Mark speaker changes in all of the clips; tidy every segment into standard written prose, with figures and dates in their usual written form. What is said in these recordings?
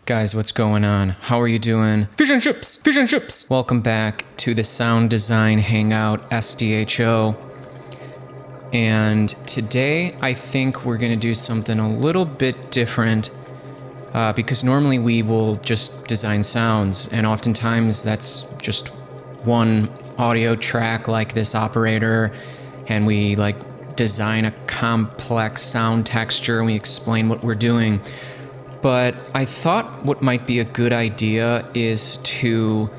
Speaker 1: Guys, what's going on? How are you doing? Fish and chips! Fish and chips! Welcome back to the Sound Design Hangout SDHO. And today I think we're going to do something a little bit different because normally we will just design sounds, and oftentimes that's just one audio track like this operator, and we like design a complex sound texture and we explain what we're doing. But I thought what might be a good idea is to,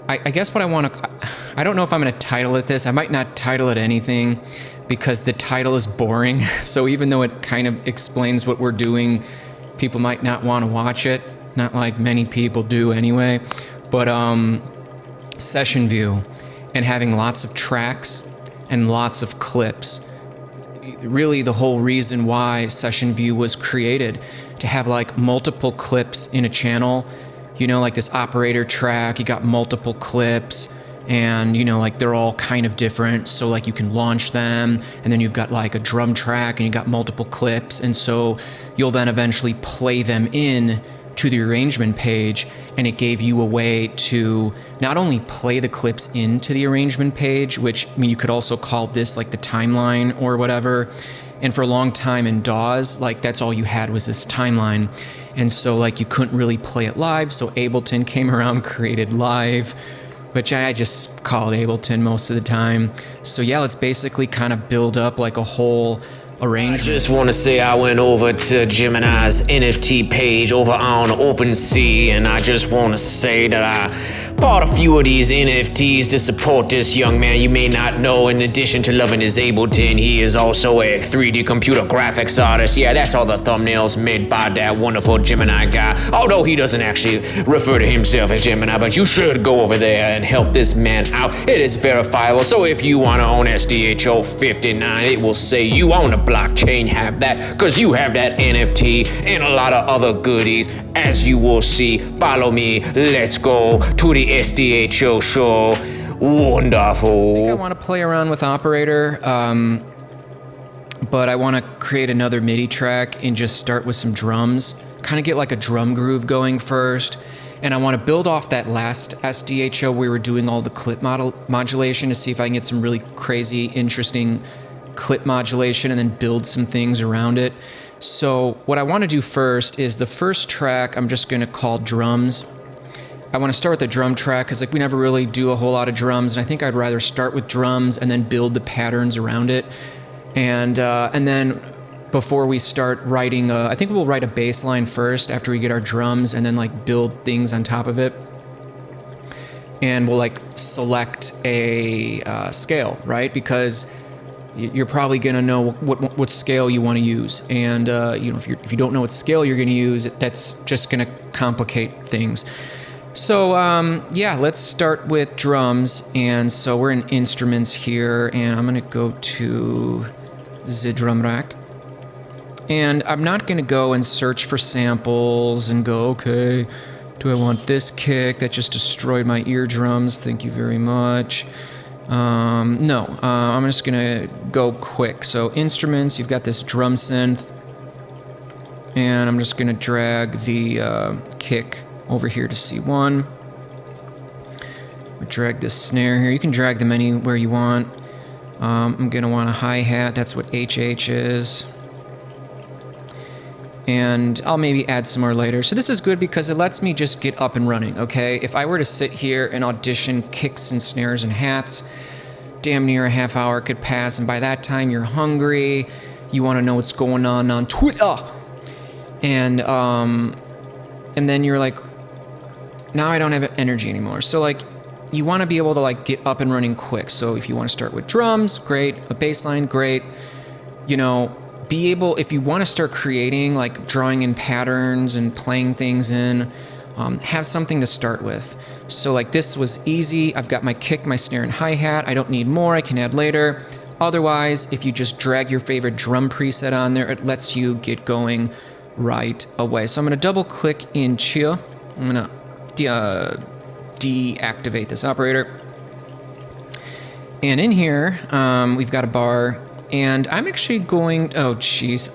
Speaker 1: I guess what I want to, I don't know if I'm going to title it this. I might not title it anything because the title is boring. So even though it kind of explains what we're doing, people might not want to watch it. Not like many people do anyway. But session view and having lots of tracks and lots of clips. Really the whole reason why session view was created, to have like multiple clips in a channel, you know, like this operator track, you got multiple clips and you know, like they're all kind of different, so like you can launch them, and then you've got like a drum track and you got multiple clips, and so you'll then eventually play them in to the arrangement page, and it gave you a way to not only play the clips into the arrangement page, which, I mean, you could also call this like the timeline or whatever. And for a long time in DAWs, like that's all you had was this timeline. And so like you couldn't really play it live. So Ableton came around, created live, which I just call it Ableton most of the time. So yeah, let's basically kind of build up like a whole arrangement.
Speaker 2: I just want to say I went over to Gemini's NFT page over on OpenSea, and I just want to say that I bought a few of these NFTs to support this young man you may not know. In addition to loving his Ableton, he is also a 3D computer graphics artist. Yeah, that's all the thumbnails made by that wonderful Gemini guy. Although he doesn't actually refer to himself as Gemini, but you should go over there and help this man out. It is verifiable, so if you want to own SDHO 59, it will say you own a blockchain. Have that, because you have that NFT and a lot of other goodies, as you will see. Follow me, let's go to the SDHO show. Wonderful.
Speaker 1: I think I want to play around with operator, but I want to create another MIDI track and just start with some drums, kind of get like a drum groove going first. And I want to build off that last SDHO where we were doing all the clip modulation to see if I can get some really crazy, interesting clip modulation and then build some things around it. So what I want to do first is the first track I'm just going to call drums. I want to start with the drum track because like we never really do a whole lot of drums, and I think I'd rather start with drums and then build the patterns around it. And then before we start writing, I think we'll write a bass line first after we get our drums, and then like build things on top of it. And we'll like select a scale, right? Because you're probably going to know what scale you want to use. And you know, if you don't know what scale you're going to use, that's just going to complicate things. So yeah, let's start with drums. And so we're in instruments here, and I'm going to go to the drum rack. And I'm not going to go and search for samples and go, okay, do I want this kick that just destroyed my eardrums? Thank you very much. No, I'm just gonna go quick. So instruments, you've got this drum synth, and I'm just gonna drag the kick over here to C1. Drag this snare here. You can drag them anywhere you want. I'm gonna want a hi-hat. That's what HH is. And I'll maybe add some more later. So this is good because it lets me just get up and running, okay? If I were to sit here and audition kicks and snares and hats, damn near a half hour could pass, and by that time you're hungry, you want to know what's going on Twitter. And then you're like, now I don't have energy anymore. So like, you want to be able to like get up and running quick. So if you want to start with drums, great. A bass line, great. You know, be able, if you want to start creating, like drawing in patterns and playing things in, have something to start with. So like this was easy. I've got my kick, my snare, and hi-hat. I don't need more. I can add later. Otherwise, if you just drag your favorite drum preset on there, it lets you get going right away. So I'm going to double click in Chia. I'm going to deactivate this operator. And in here, we've got a bar. And I'm actually going, oh geez.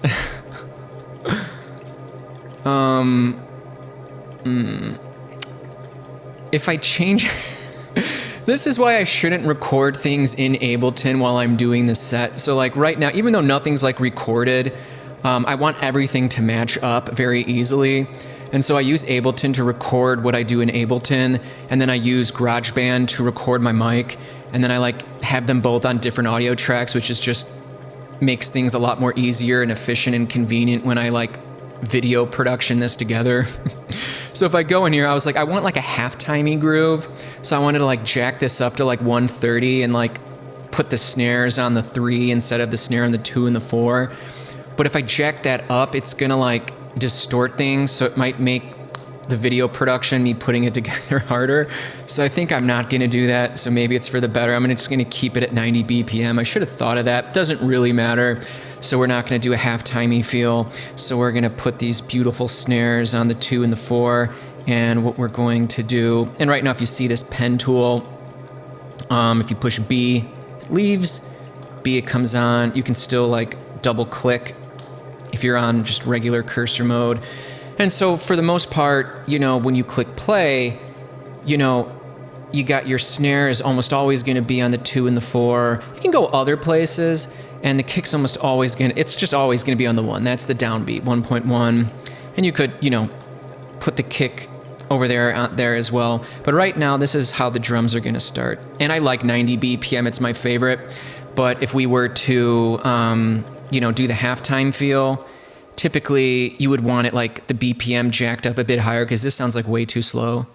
Speaker 1: If I change... This is why I shouldn't record things in Ableton while I'm doing the set. So like right now, even though nothing's like recorded, I want everything to match up very easily. And so I use Ableton to record what I do in Ableton, and then I use GarageBand to record my mic, and then I like have them both on different audio tracks, which is just makes things a lot more easier and efficient and convenient when I like video production this together. So if I go in here, I was like, I want like a half-timey groove. So I wanted to like jack this up to like 130 and like put the snares on the 3 instead of the snare on the 2 and the 4. But if I jack that up, it's gonna like distort things. So it might make the video production, me putting it together, harder. So I think I'm not gonna do that. So maybe it's for the better. I'm just gonna keep it at 90 BPM. I should have thought of that. Doesn't really matter. So we're not gonna do a half-timey feel. So we're gonna put these beautiful snares on the 2 and the 4. And what we're going to do, and right now if you see this pen tool, if you push B, it leaves, B it comes on. You can still like double click if you're on just regular cursor mode. And so for the most part, you know, when you click play, you know, you got your snare is almost always gonna be on the 2 and the 4. You can go other places, and the kick's almost always it's just always gonna be on the 1. That's the downbeat, 1.1. And you could, you know, put the kick over there as well. But right now, this is how the drums are gonna start. And I like 90 BPM, it's my favorite. But if we were to, you know, do the halftime feel, typically you would want it like the BPM jacked up a bit higher, because this sounds like way too slow.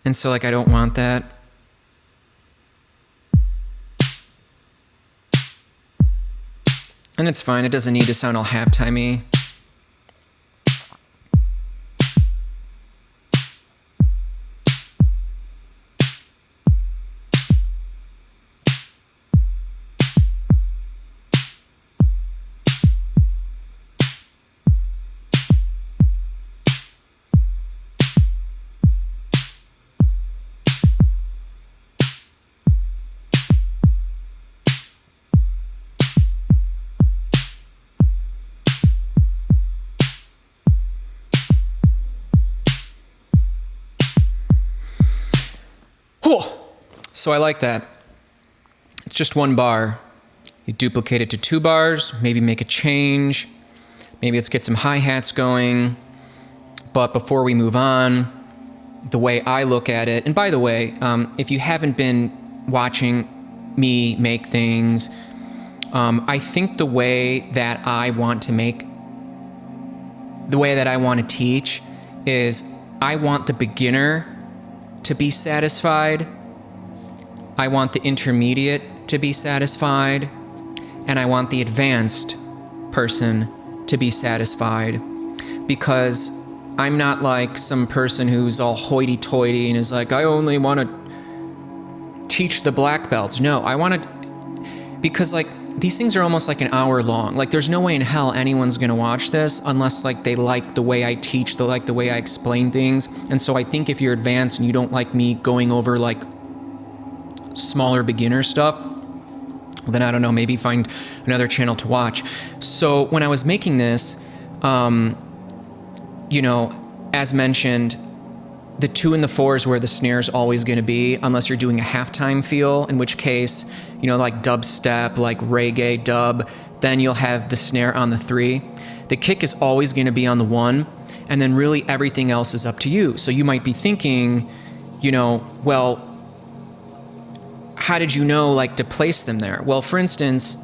Speaker 1: And so like I don't want that. And it's fine, it doesn't need to sound all half-timey. So I like that. It's just 1 bar. You duplicate it to 2 bars, maybe make a change. Maybe let's get some hi-hats going. But before we move on, the way I look at it, and by the way, if you haven't been watching me make things, I think the way that I want to teach is I want the beginner to be satisfied, I want the intermediate to be satisfied, and I want the advanced person to be satisfied. Because I'm not like some person who's all hoity-toity and is like, I only want to teach the black belts. No, I want to, because like these things are almost like an hour long. Like there's no way in hell anyone's going to watch this unless like they like the way I teach, they like the way I explain things. And so I think if you're advanced and you don't like me going over like smaller beginner stuff, well, then I don't know, maybe find another channel to watch. So when I was making this, you know, as mentioned, the 2 and the 4 is where the snare is always going to be, unless you're doing a halftime feel, in which case, you know, like dubstep, like reggae dub, then you'll have the snare on the 3. The kick is always going to be on the 1, and then really everything else is up to you. So you might be thinking, you know, well, how did you know like to place them there? Well, for instance,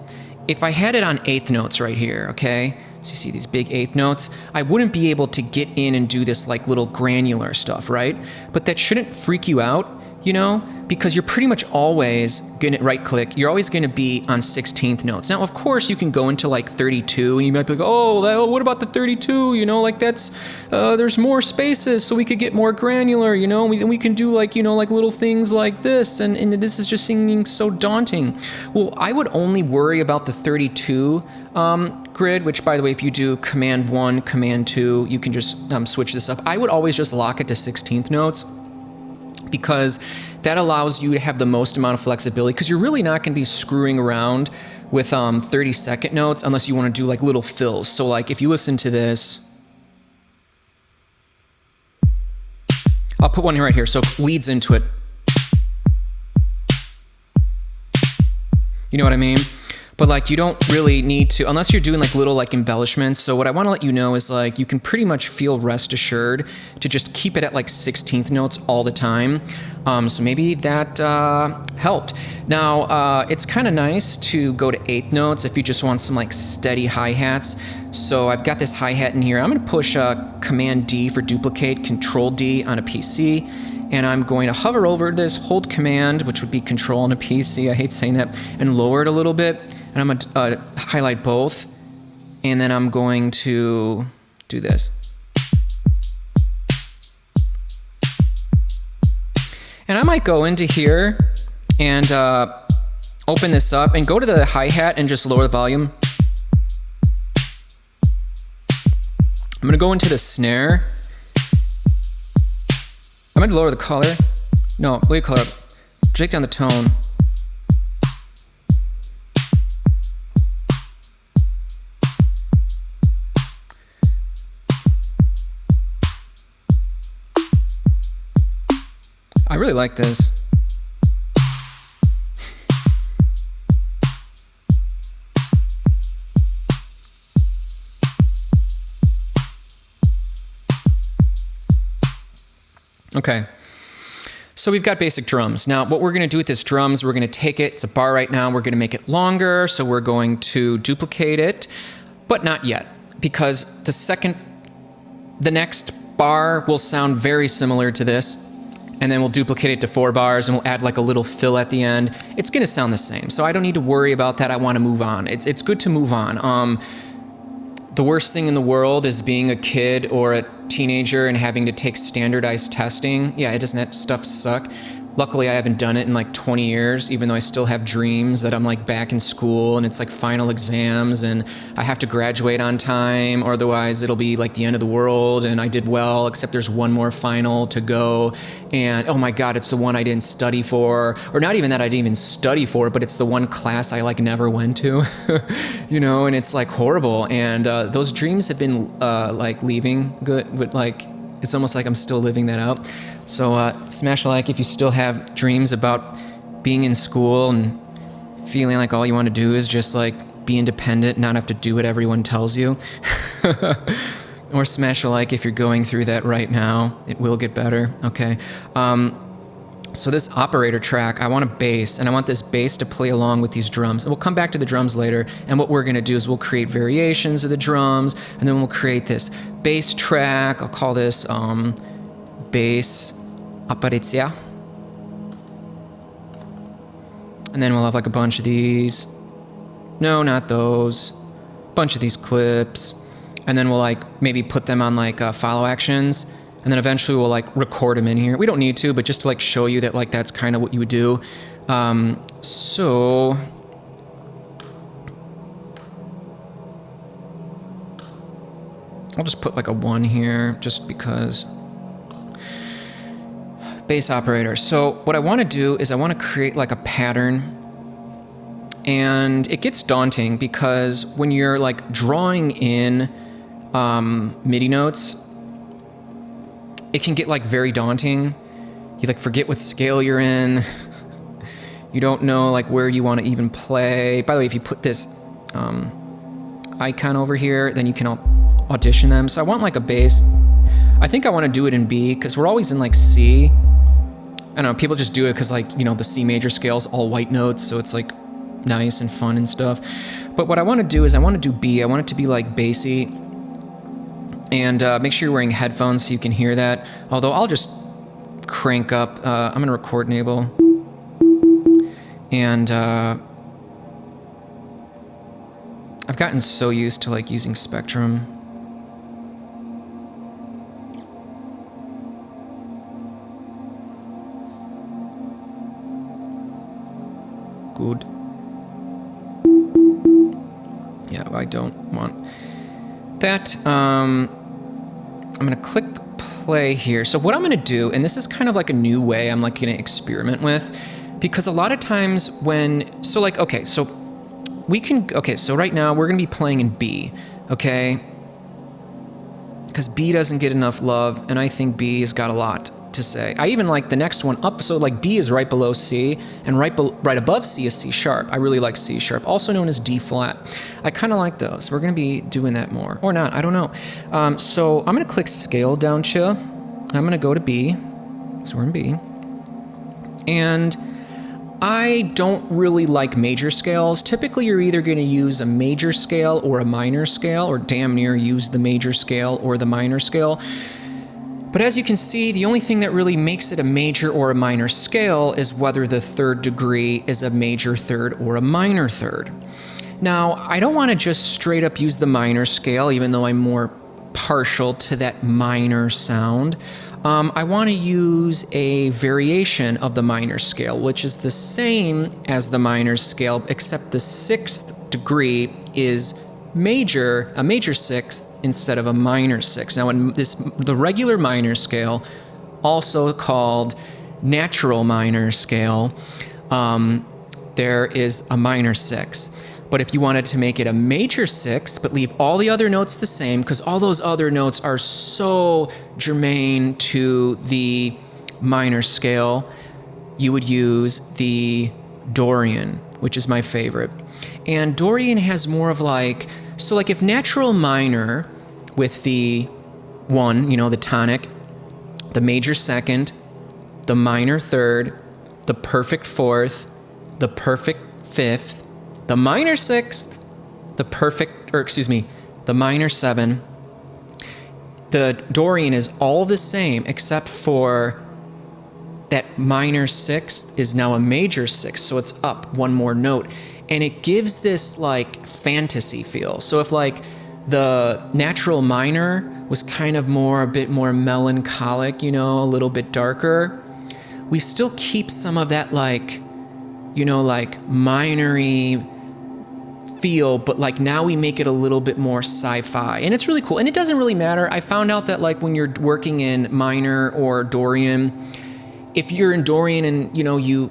Speaker 1: if I had it on 8th notes right here, okay? So you see these big 8th notes, I wouldn't be able to get in and do this like little granular stuff, right? But that shouldn't freak you out, you know, because you're pretty much always gonna right click, you're always gonna be on 16th notes. Now, of course, you can go into like 32 and you might be like, oh, what about the 32? You know, like that's, there's more spaces so we could get more granular, you know, we can do like, you know, like little things like this, and this is just seeming so daunting. Well, I would only worry about the 32 grid, which by the way, if you do Command 1, Command 2, you can just switch this up. I would always just lock it to 16th notes, because that allows you to have the most amount of flexibility, because you're really not going to be screwing around with 30-second notes unless you want to do like little fills. So like if you listen to this, I'll put one right here, so it leads into it. You know what I mean? But like you don't really need to, unless you're doing like little like embellishments. So what I want to let you know is like you can pretty much feel rest assured to just keep it at like 16th notes all the time. So maybe that helped. Now it's kind of nice to go to 8th notes if you just want some like steady hi-hats. So I've got this hi-hat in here. I'm going to push Command D for duplicate, Control D on a PC. And I'm going to hover over this, hold Command, which would be Control on a PC, I hate saying that, and lower it a little bit. And I'm going to highlight both. And then I'm going to do this. And I might go into here and open this up and go to the hi-hat and just lower the volume. I'm going to go into the snare. I'm going to lower the color. No, leave color up. Take down the tone. I really like this. Okay, so we've got basic drums. Now, what we're going to do with this drums, we're going to take it, it's a bar right now, we're going to make it longer, so we're going to duplicate it, but not yet, because the next bar will sound very similar to this, and then we'll duplicate it to 4 bars, and we'll add like a little fill at the end. It's going to sound the same, so I don't need to worry about that. I want to move on. It's good to move on. The worst thing in the world is being a kid or a teenager and having to take standardized testing. Yeah, doesn't that stuff suck? Luckily, I haven't done it in like 20 years, even though I still have dreams that I'm like back in school and it's like final exams and I have to graduate on time, or otherwise it'll be like the end of the world and I did well, except there's one more final to go. And oh my God, it's the one I didn't study for, or not even that I didn't even study for, but it's the one class I like never went to, you know, and it's like horrible. And those dreams have been like leaving good, but like, it's almost like I'm still living that out. So smash a like if you still have dreams about being in school and feeling like all you want to do is just like be independent, not have to do what everyone tells you. Or smash a like if you're going through that right now. It will get better, okay? So this operator track, I want a bass, and I want this bass to play along with these drums. And we'll come back to the drums later, and what we're gonna do is we'll create variations of the drums, and then we'll create this bass track. I'll call this bass apparecchia. And then we'll have like a bunch of these. No, not those. Bunch of these clips. And then we'll like maybe put them on like follow actions. And then eventually we'll like record them in here. We don't need to, but just to like show you that like that's kind of what you would do. So I'll just put like a 1 here just because. Bass operator. So what I want to do is I want to create like a pattern, and it gets daunting because when you're like drawing in MIDI notes, it can get like very daunting. You like forget what scale you're in. You don't know like where you want to even play. By the way, if you put this icon over here, then you can audition them. So I want like a bass. I think I want to do it in B because we're always in like C. I don't know, people just do it because like, you know, the C major scale's all white notes, so it's like nice and fun and stuff. But what I want to do is I want to do B. I want it to be like bassy. And make sure you're wearing headphones so you can hear that. Although I'll just crank up. I'm going to record enable. And I've gotten so used to like using Spectrum. Good. Yeah, I don't want that. I'm going to click play here. So what I'm gonna do, and this is kind of like a new way I'm like gonna experiment with, because a lot of times when, so like, okay, so we can, okay, so right now we're gonna be playing in B, okay? Because B doesn't get enough love, and I think B has got a lot to say. I even like the next one up, so like B is right below C, and right above C is C sharp. I really like C sharp, also known as D flat. I kind of like those. We're gonna be doing that more, or not, I don't know. So I'm gonna click scale down chill. I'm gonna go to B, so we're in B. And I don't really like major scales. Typically, you're either going to use a major scale or a minor scale, or damn near use the major scale or the minor scale. But as you can see, the only thing that really makes it a major or a minor scale is whether the third degree is a major third or a minor third. Now, I don't want to just straight up use the minor scale, even though I'm more partial to that minor sound. I want to use a variation of the minor scale, which is the same as the minor scale, except the sixth degree is a major sixth instead of a minor sixth. Now, in the regular minor scale, also called natural minor scale, there is a minor sixth. But if you wanted to make it a major sixth, but leave all the other notes the same, because all those other notes are so germane to the minor scale, you would use the Dorian, which is my favorite. And Dorian has more of like, so like if natural minor with the one, you know, the tonic, the major second, the minor third, the perfect fourth, the perfect fifth, the minor sixth, the minor seven. The Dorian is all the same except for that minor sixth is now a major sixth, so it's up one more note. And it gives this like fantasy feel. So if like the natural minor was kind of a bit more melancholic, you know, a little bit darker, we still keep some of that like, you know, like minory feel, but like now we make it a little bit more sci-fi, and it's really cool. And it doesn't really matter. I found out that like when you're working in minor or Dorian, if you're in Dorian and you know you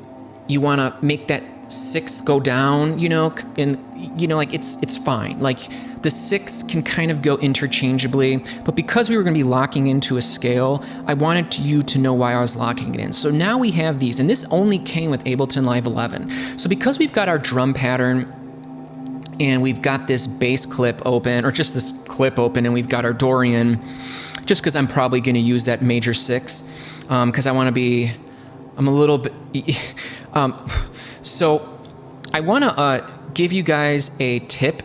Speaker 1: want to make that sixth go down, you know, and you know like it's fine. Like the sixths can kind of go interchangeably, but because we were going to be locking into a scale, I wanted you to know why I was locking it in. So now we have these, and this only came with Ableton Live 11. So because we've got our drum pattern, and we've got this bass clip open, or just this clip open, and we've got our Dorian, just because I'm probably going to use that major sixth, because I'm a little bit, so I want to give you guys a tip,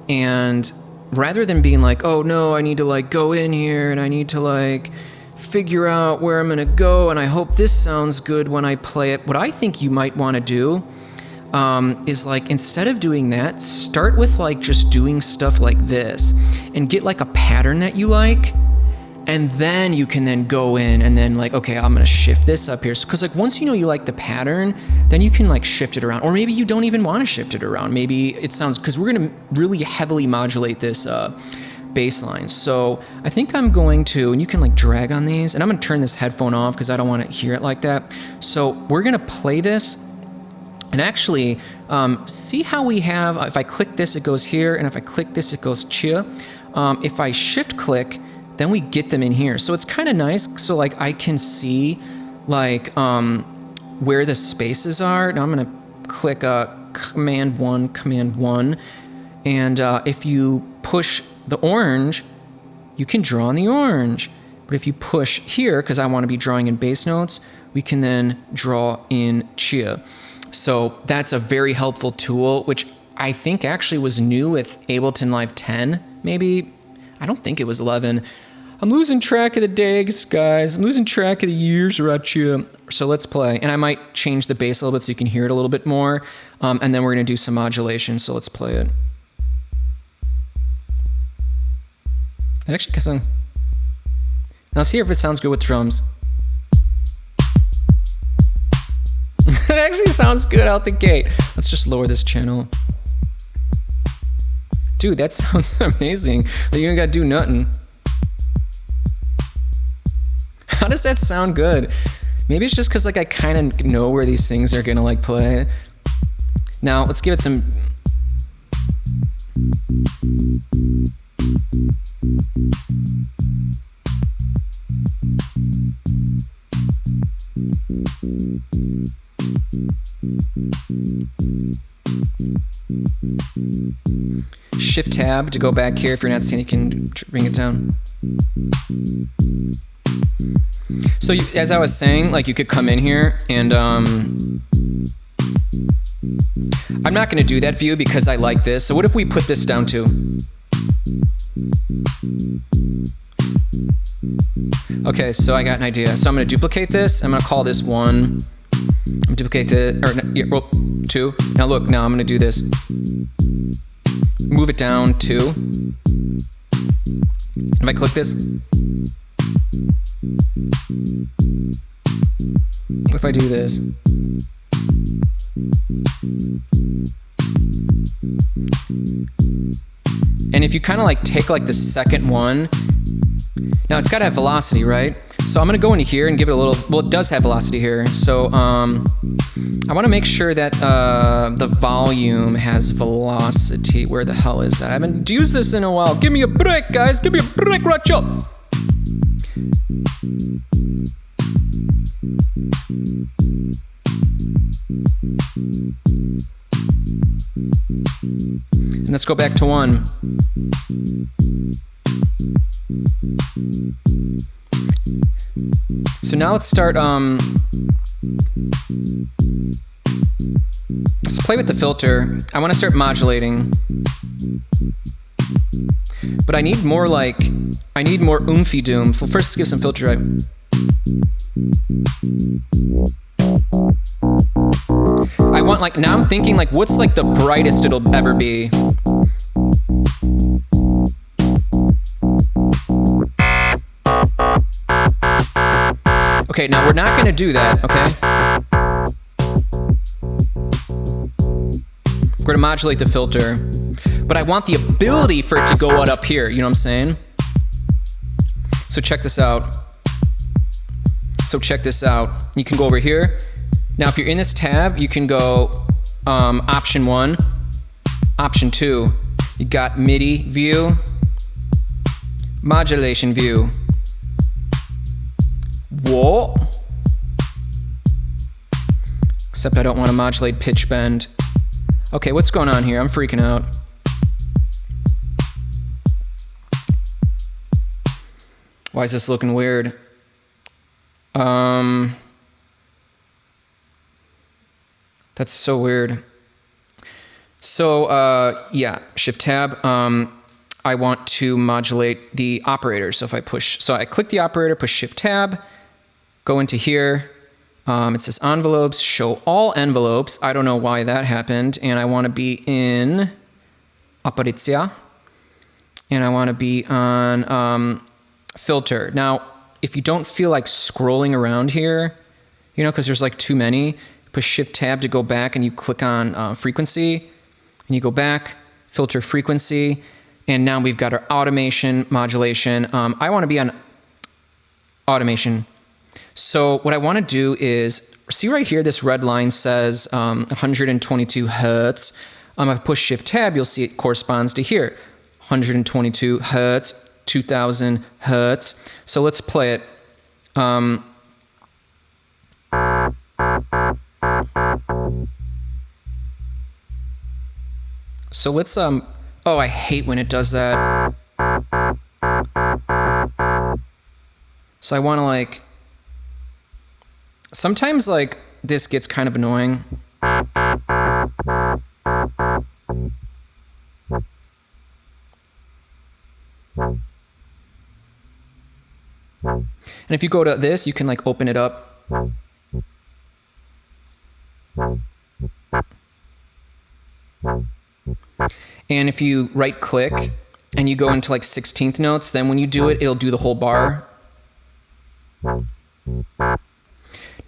Speaker 1: and rather than being like, oh no, I need to like go in here, and I need to like figure out where I'm going to go, and I hope this sounds good when I play it, what I think you might want to do is like, instead of doing that, start with like just doing stuff like this and get like a pattern that you like, and then you can then go in and then like, okay, I'm gonna shift this up here. Because like once you know you like the pattern, then you can like shift it around, or maybe you don't even want to shift it around. Maybe it sounds, because we're gonna really heavily modulate this bass line. So I think I'm going to, and you can like drag on these, and I'm gonna turn this headphone off because I don't want to hear it like that. So we're gonna play this. And actually, see how we have, if I click this, it goes here, and if I click this, it goes chia. If I shift click, then we get them in here. So it's kind of nice, so like I can see like where the spaces are. Now I'm gonna click Command 1, and if you push the orange, you can draw in the orange. But if you push here, because I want to be drawing in bass notes, we can then draw in chia. So that's a very helpful tool, which I think actually was new with Ableton Live 10, maybe. I don't think it was 11. I'm losing track of the days, guys. I'm losing track of the years right here. So let's play. And I might change the bass a little bit so you can hear it a little bit more. And then we're going to do some modulation, so let's play it. It actually kind of, now let's hear if it sounds good with drums. It actually sounds good out the gate. Let's just lower this channel. Dude, that sounds amazing. You ain't gotta do nothing. How does that sound good? Maybe it's just because like I kind of know where these things are gonna like play. Now let's give it some. Shift tab to go back here. If you're not seeing it, you can bring it down. So as I was saying, like you could come in here and I'm not going to do that view because I like this. So what if we put this down too? Okay, so I got an idea. So I'm going to duplicate this. I'm going to call this 1. I'm going to duplicate it, or 2. Now look, now I'm going to do this. Move it down 2. If I click this, what if I do this? And if you kind of like take like the second one, now it's got to have velocity, right? So I'm going to go into here and give it a little, well, it does have velocity here. So I want to make sure that the volume has velocity. Where the hell is that? I haven't used this in a while. Give me a break, guys. Give me a break, Racho. And let's go back to 1. So now let's start, let's play with the filter. I want to start modulating. But I need more like, I need more oomphy doom. Well, first let's give some filter drive. I want like, now I'm thinking like, what's like the brightest it'll ever be? Okay, now we're not gonna do that, okay? We're gonna modulate the filter, but I want the ability for it to go out up here, you know what I'm saying? So check this out. You can go over here. Now if you're in this tab, you can go option 1, option 2. You got MIDI view, modulation view. Whoa. Except I don't want to modulate pitch bend. Okay, what's going on here? I'm freaking out. Why is this looking weird? That's so weird. So, yeah, shift tab. I want to modulate the operator. So if I push, so I click the operator, push shift tab, go into here. It says envelopes, show all envelopes. I don't know why that happened. And I want to be in Apparizia. And I want to be on filter. Now, if you don't feel like scrolling around here, you know, because there's like too many, push shift tab to go back and you click on frequency. And you go back, filter frequency. And now we've got our automation, modulation. I want to be on automation. So what I want to do is, see right here, this red line says 122 hertz. If I push shift tab, you'll see it corresponds to here. 122 hertz, 2000 hertz. So let's play it. So let's, oh, I hate when it does that. So I want to like, sometimes like this gets kind of annoying. And if you go to this, you can like open it up. And if you right click and you go into like 16th notes, then when you do it, it'll do the whole bar.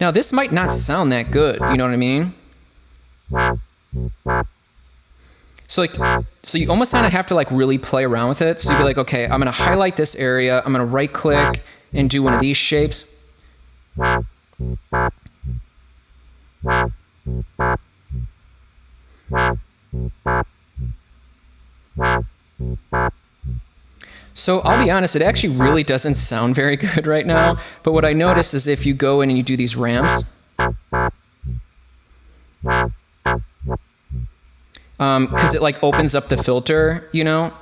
Speaker 1: Now this might not sound that good, you know what I mean? So like, so you almost kind of have to like really play around with it. So you'd be like, okay, I'm gonna highlight this area, I'm gonna right click and do one of these shapes. So I'll be honest, it actually really doesn't sound very good right now. But what I notice is if you go in and you do these ramps, because it like opens up the filter, you know.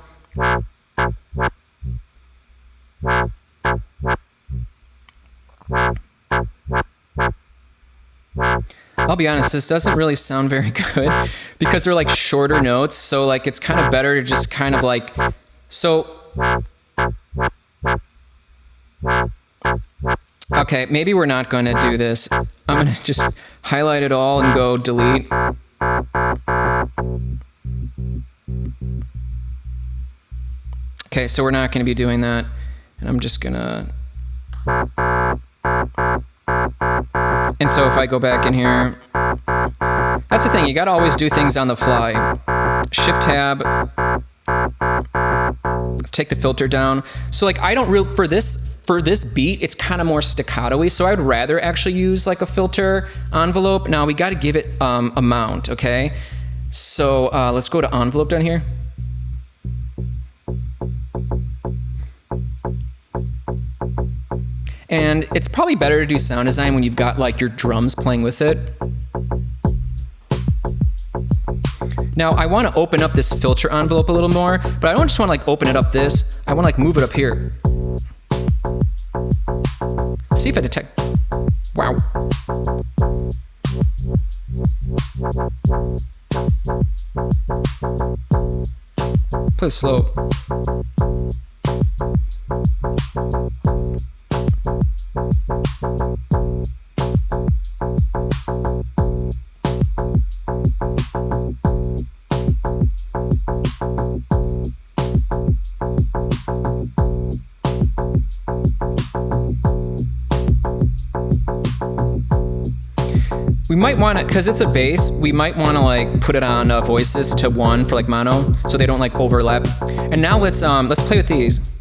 Speaker 1: I'll be honest, this doesn't really sound very good because they're like shorter notes. So like it's kind of better to just kind of like, so. Okay, maybe we're not going to do this. I'm going to just highlight it all and go delete. Okay, so we're not going to be doing that. And I'm just going to... And so if I go back in here, that's the thing, you got to always do things on the fly. Shift tab, take the filter down. So like I don't really, for this beat, it's kind of more staccato-y, so I'd rather actually use like a filter envelope. Now we got to give it a mount, okay? So let's go to envelope down here. And it's probably better to do sound design when you've got like your drums playing with it. Now I want to open up this filter envelope a little more, but I don't just want to like open it up this. I want to like move it up here. See if I detect. Wow. Play it slow. We might want to, because it's a bass, we might want to like put it on voices to 1 for like mono, so they don't like overlap. And now let's play with these.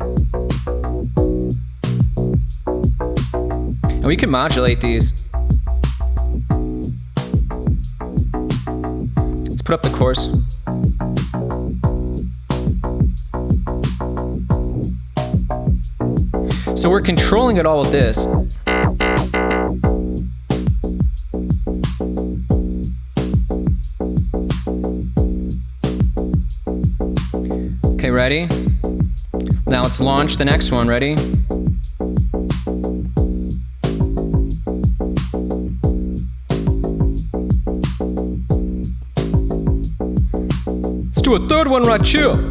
Speaker 1: And we can modulate these. Let's put up the chorus. So we're controlling it all with this. Okay, ready? Now let's launch the next one. Ready? Let's do a third one right here.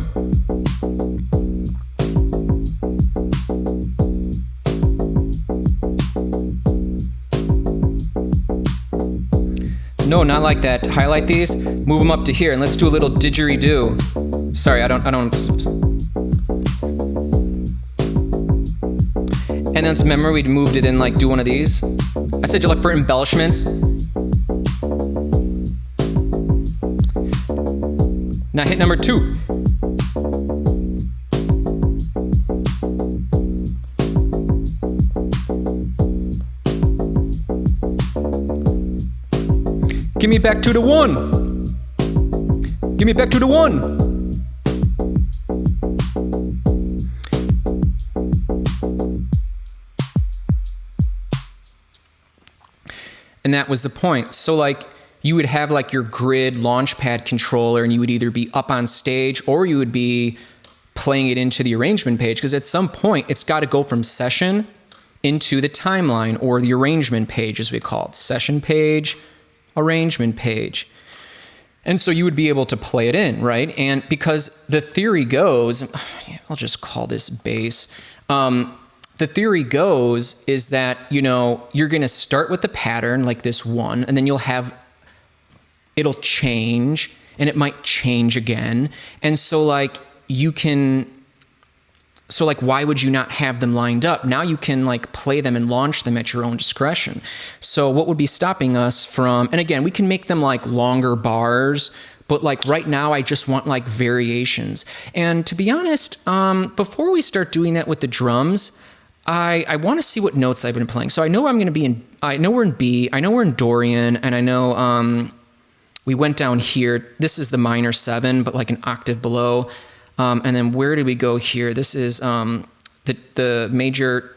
Speaker 1: No, not like that. Highlight these, move them up to here, and let's do a little didgeridoo. Sorry, I don't. And then let's remember we moved it in, like do one of these. I said you look for embellishments. Now hit number 2. Give me back to the 1. Give me back to the 1. And that was the point. So like you would have like your grid launchpad controller and you would either be up on stage or you would be playing it into the arrangement page, because at some point it's got to go from session into the timeline, or the arrangement page as we call it. Session page, arrangement page. And so you would be able to play it in, right? And because the theory goes, I'll just call this bass. The theory goes is that, you know, you're going to start with the pattern like this 1, and then it'll change, and it might change again. And so like why would you not have them lined up? Now you can like play them and launch them at your own discretion. So what would be stopping us from, and again, we can make them like longer bars, but like right now I just want like variations. And to be honest, before we start doing that with the drums, I want to see what notes I've been playing. So I know I'm going to be in, I know we're in B, I know we're in Dorian, and I know we went down here. This is the minor 7, but like an octave below. And then where did we go here? This is the major,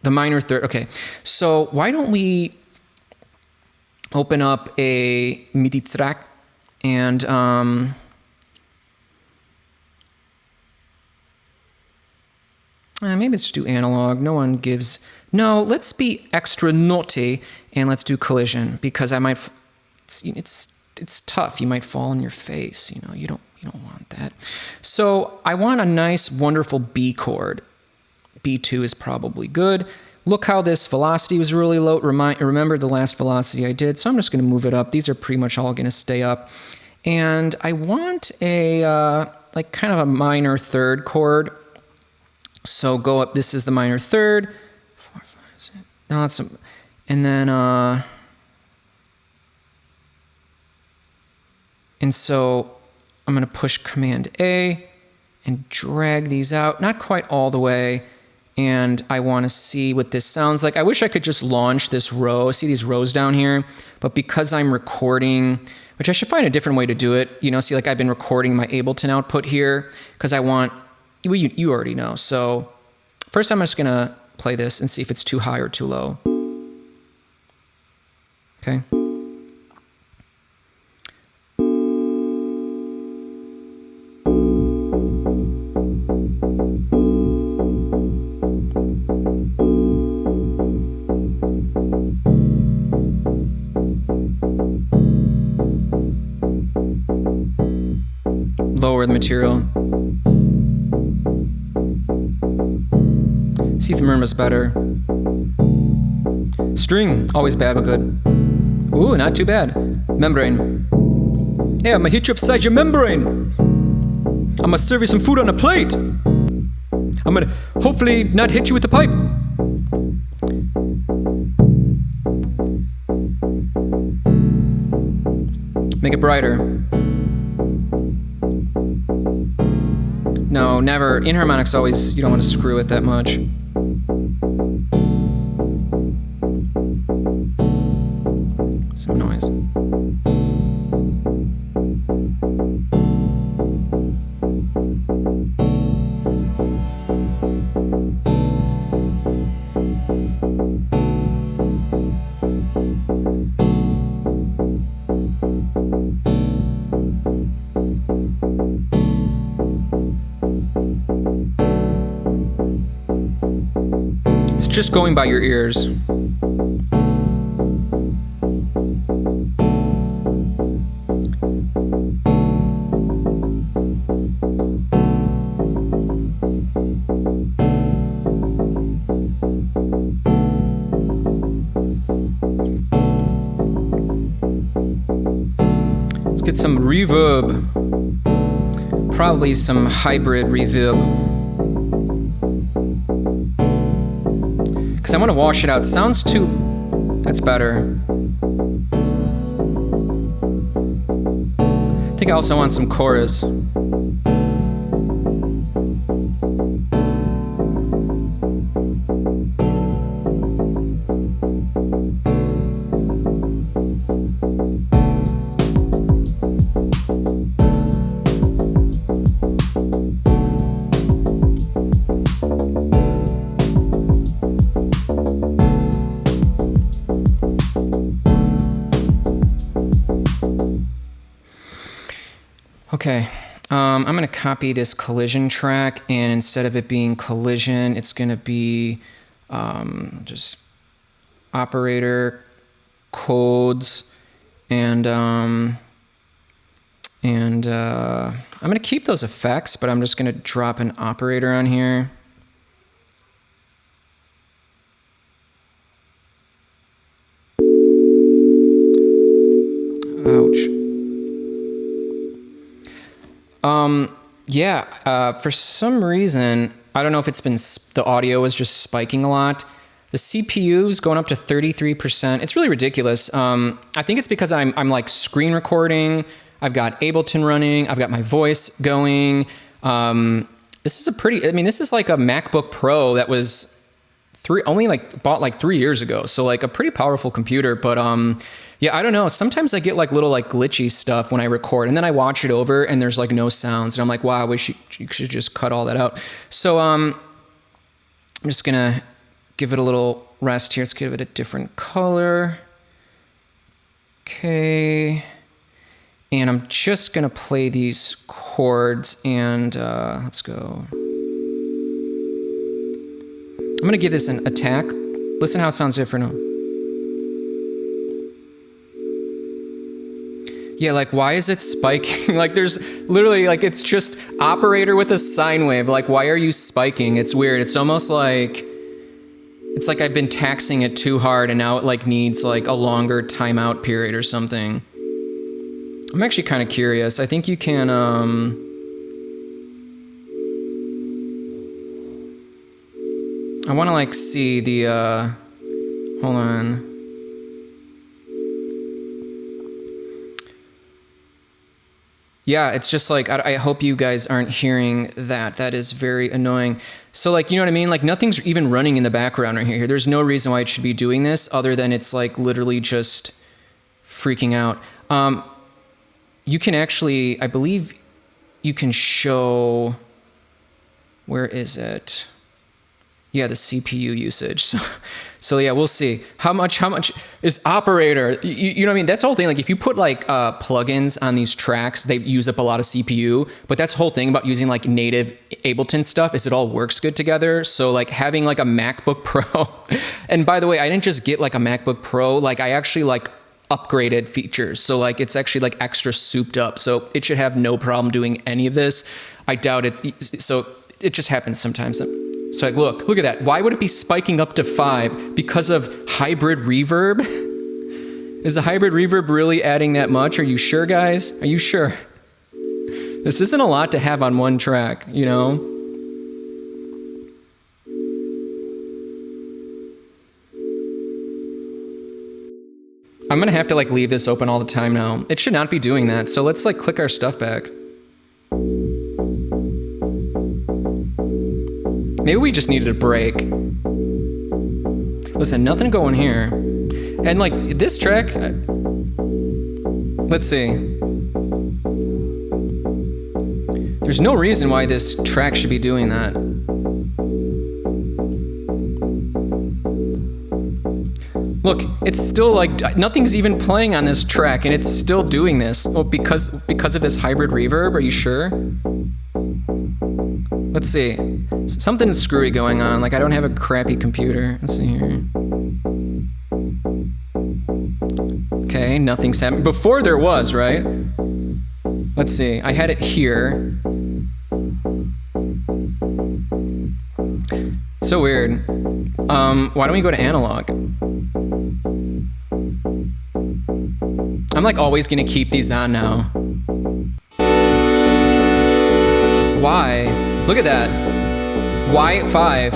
Speaker 1: the minor 3rd. Okay, so why don't we open up a MIDI track and maybe let's do analog. No one gives. No, let's be extra naughty and let's do collision, because I might. It's tough. You might fall on your face. You know, you don't want that. So I want a nice, wonderful B chord. B2 is probably good. Look how this velocity was really low. Remember the last velocity I did. So I'm just going to move it up. These are pretty much all going to stay up. And I want a like kind of a minor 3rd chord. So go up. This is the minor 3rd. 4, 5, 6. No, that's some, and then and so I'm going to push Command A and drag these out. Not quite all the way. And I want to see what this sounds like. I wish I could just launch this row. See these rows down here? But because I'm recording, which I should find a different way to do it. You know, see, like I've been recording my Ableton output here because I want, well, you already know. So first I'm just going to play this and see if it's too high or too low. Okay. Lower the material. C murmur's better. String, always bad but good. Ooh, not too bad. Membrane. Hey, I'm gonna hit you upside your membrane. I'm gonna serve you some food on a plate. I'm gonna hopefully not hit you with the pipe. Make it brighter. No, never. Inharmonics always, you don't want to screw it that much. Some noise. It's just going by your ears. Let's get some reverb. Probably some hybrid reverb. Because I want to wash it out. Sounds too... That's better. I think I also want some chorus. Okay, I'm going to copy this collision track, and instead of it being collision, it's going to be just operator codes, and I'm going to keep those effects, but I'm just going to drop an operator on here. Ouch. For some reason, I don't know if it's been, the audio is just spiking a lot. The CPU's going up to 33%. It's really ridiculous. I think it's because I'm like screen recording. I've got Ableton running. I've got my voice going. This is a pretty, I mean, this is like a MacBook Pro that was bought like 3 years ago. So like a pretty powerful computer, but yeah, I don't know. Sometimes I get like little like glitchy stuff when I record, and then I watch it over and there's like no sounds, and I'm like, wow, I wish you should just cut all that out. So I'm just gonna give it a little rest here. Let's give it a different color. Okay. And I'm just gonna play these chords, and let's go. I'm gonna give this an attack. Listen how it sounds different now. Yeah, like why is it spiking? Like there's literally like, it's just operator with a sine wave. Like why are you spiking? It's weird. It's almost like, it's like I've been taxing it too hard and now it like needs like a longer timeout period or something. I'm actually kind of curious. I think you can, I want to like see the, hold on. Yeah, it's just like, I hope you guys aren't hearing that. That is very annoying. So like, you know what I mean? Like nothing's even running in the background right here. There's no reason why it should be doing this other than it's like literally just freaking out. You can actually, I believe you can show, where is it? Yeah, the CPU usage. So yeah, we'll see. How much is operator? You know what I mean? That's the whole thing. Like if you put like plugins on these tracks, they use up a lot of CPU, but that's the whole thing about using like native Ableton stuff is it all works good together. So like having like a MacBook Pro, and by the way, I didn't just get like a MacBook Pro, like I actually like upgraded features. So like it's actually like extra souped up. So it should have no problem doing any of this. I doubt it's, so it just happens sometimes. So like, look at that. Why would it be spiking up to 5? Because of hybrid reverb? Is the hybrid reverb really adding that much? Are you sure, guys? Are you sure? This isn't a lot to have on one track, you know? I'm gonna have to like leave this open all the time now. It should not be doing that. So let's like click our stuff back. Maybe we just needed a break. Listen, nothing going here. And like this track, let's see. There's no reason why this track should be doing that. Look, it's still like, nothing's even playing on this track and it's still doing this. Well, because of this hybrid reverb, are you sure? Let's see. Something screwy going on. Like I don't have a crappy computer. Let's see here. Okay, nothing's happening. Before there was, right? Let's see. I had it here. So weird. Why don't we go to analog? I'm like always gonna keep these on now. Why? Look at that. Why at 5?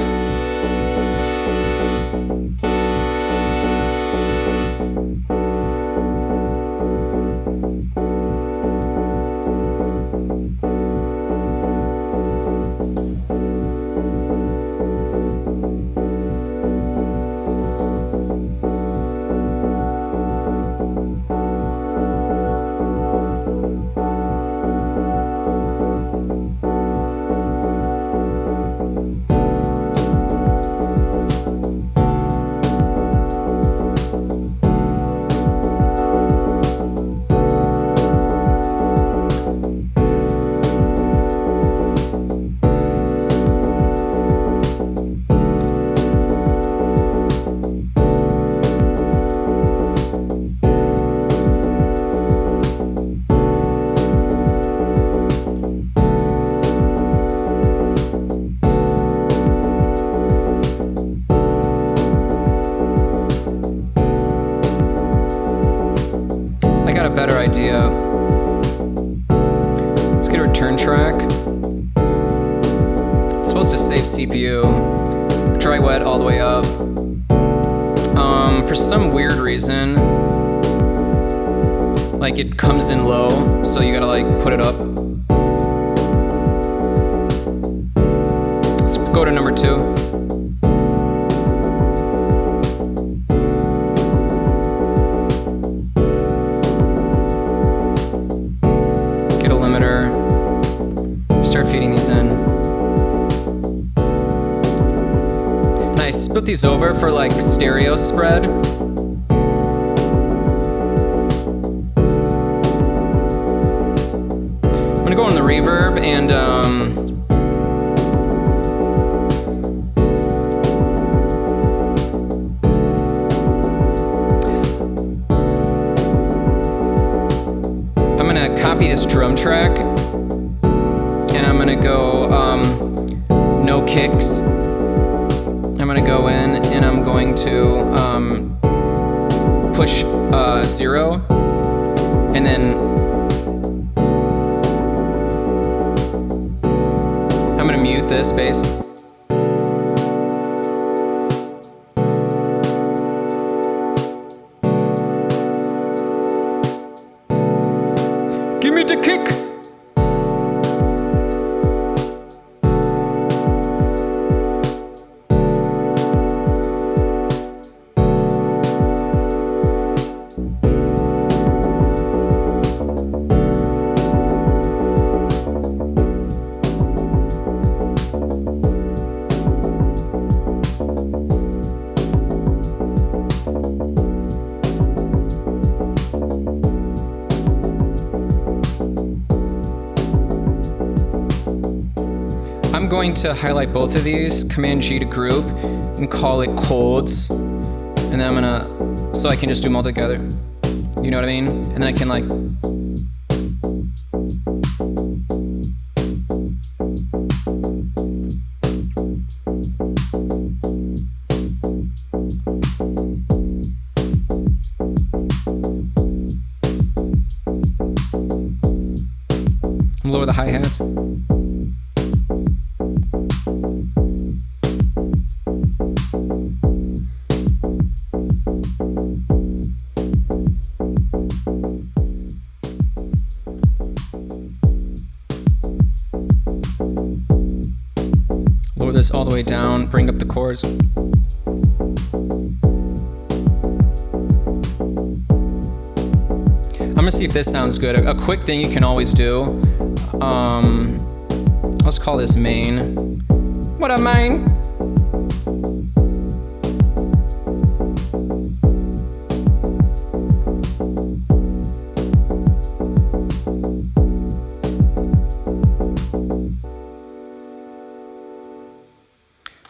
Speaker 1: Better idea. Let's get a return track. It's supposed to save CPU. Dry wet all the way up. For some weird reason, like it comes in low, so you gotta like put it up. Let's go to number 2. split these over for like stereo spread. I'm gonna go on the reverb and I'm gonna copy this drum track and I'm gonna go no kicks. I'm gonna go in and I'm going to push 0 and then I'm gonna mute this bass. Give me the kick. I'm going to highlight both of these, Command G to group, and call it chords. And then I'm gonna, so I can just do them all together. You know what I mean? And then I can like, lower the hi-hats. Lower this all the way down, bring up the chords. I'm gonna see if this sounds good. A quick thing you can always do, let's call this main. What up, main?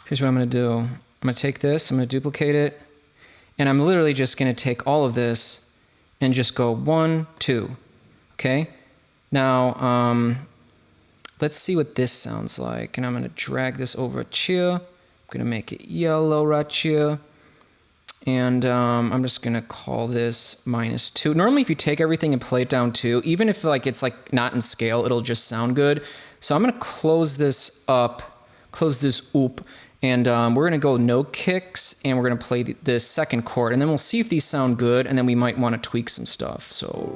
Speaker 1: Here's what I'm gonna do. I'm gonna take this, I'm gonna duplicate it, and I'm literally just gonna take all of this and just go 1, 2, okay? Now, let's see what this sounds like. And I'm gonna drag this over here. I'm gonna make it yellow right here. And I'm just gonna call this -2. Normally if you take everything and play it down 2, even if like it's like not in scale, it'll just sound good. So I'm gonna close this up, close this up, and we're gonna go no kicks, and we're gonna play the second chord, and then we'll see if these sound good, and then we might wanna tweak some stuff, so.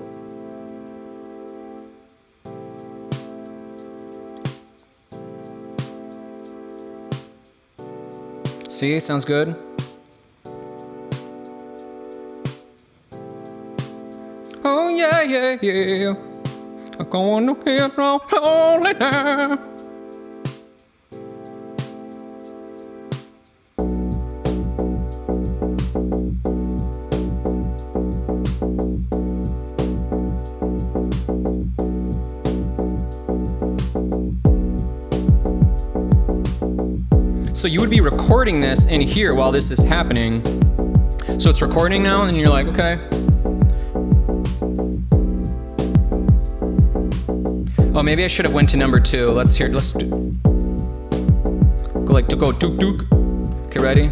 Speaker 1: See, sounds good? Oh yeah, yeah, yeah. I'm going to get lonely now. So you would be recording this in here while this is happening. So it's recording now, and you're like, okay. Oh, maybe I should have went to number 2. Let's hear it. Let's do. Go like to go dook dook. Okay, ready?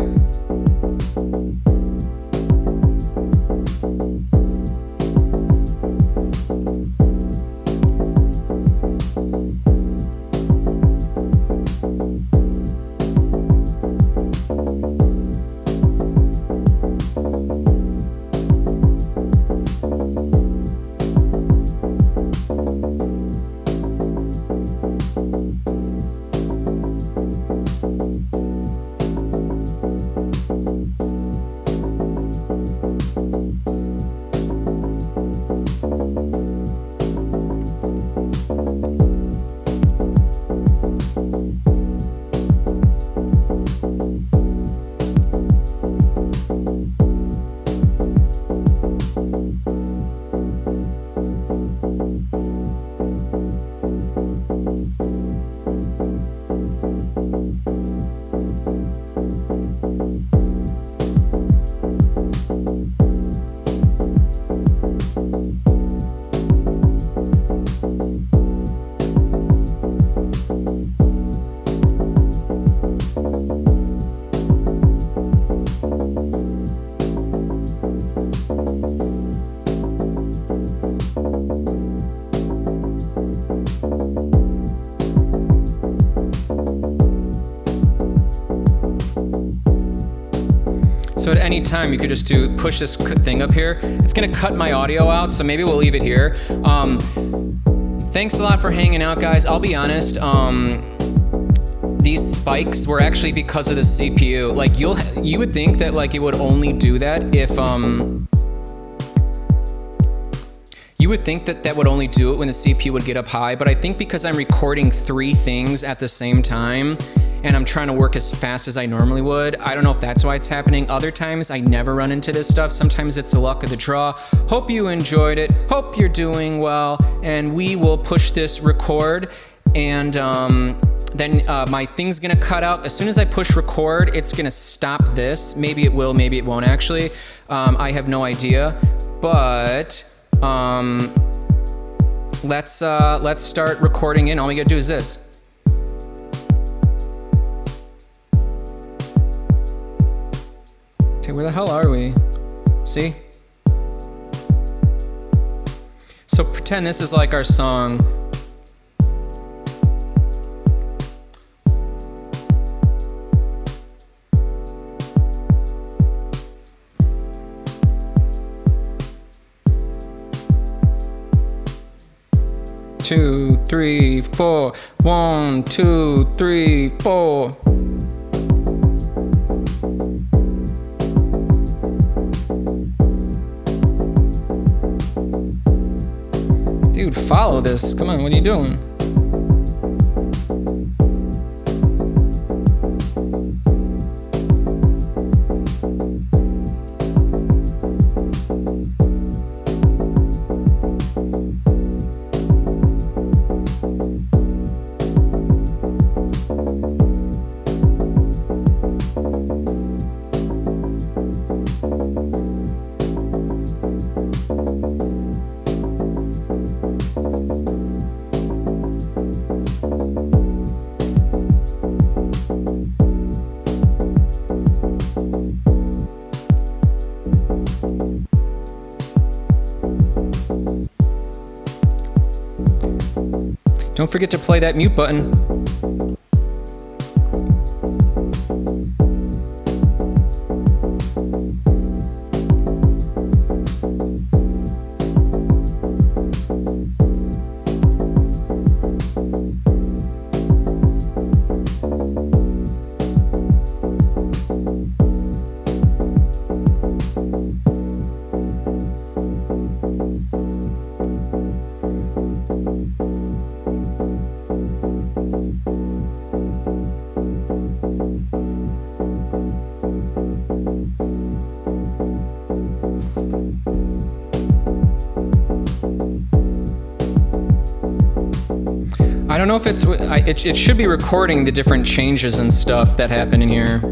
Speaker 1: So at any time you could just push this thing up here. It's gonna cut my audio out, so maybe we'll leave it here. Thanks a lot for hanging out, guys. I'll be honest, these spikes were actually because of the CPU. Like you would think that like it would only do that if you would think that that would only do it when the CPU would get up high, but I think because I'm recording 3 things at the same time and I'm trying to work as fast as I normally would, I don't know if that's why it's happening. Other times I never run into this stuff. Sometimes it's the luck of the draw. Hope you enjoyed it. Hope you're doing well, and we will push this record, and then my thing's gonna cut out. As soon as I push record, it's gonna stop this. Maybe it will, maybe it won't actually. I have no idea, but let's start recording in. All we gotta do is this. Okay, where the hell are we? See? So pretend this is like our song. Two, three, four. 1, 2, 3, 4. Dude, follow this. Come on, what are you doing? Don't forget to play that mute button. I don't know if it should be recording the different changes and stuff that happen in here.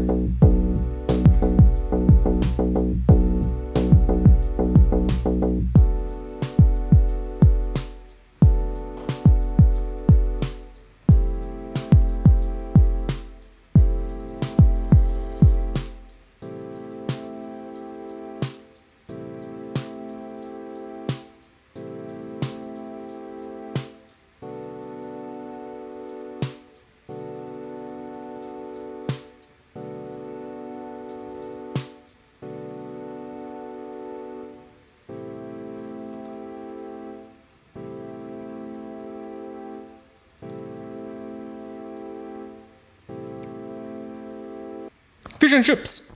Speaker 1: Fish and chips.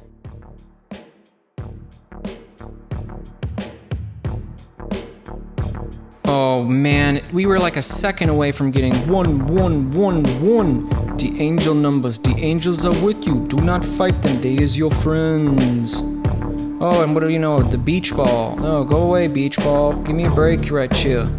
Speaker 1: Oh man, we were like a second away from getting 1, 1, 1, 1. The angel numbers, the angels are with you. Do not fight them, they is your friends. Oh, and what do you know? The beach ball. Oh, go away, beach ball. Give me a break right here.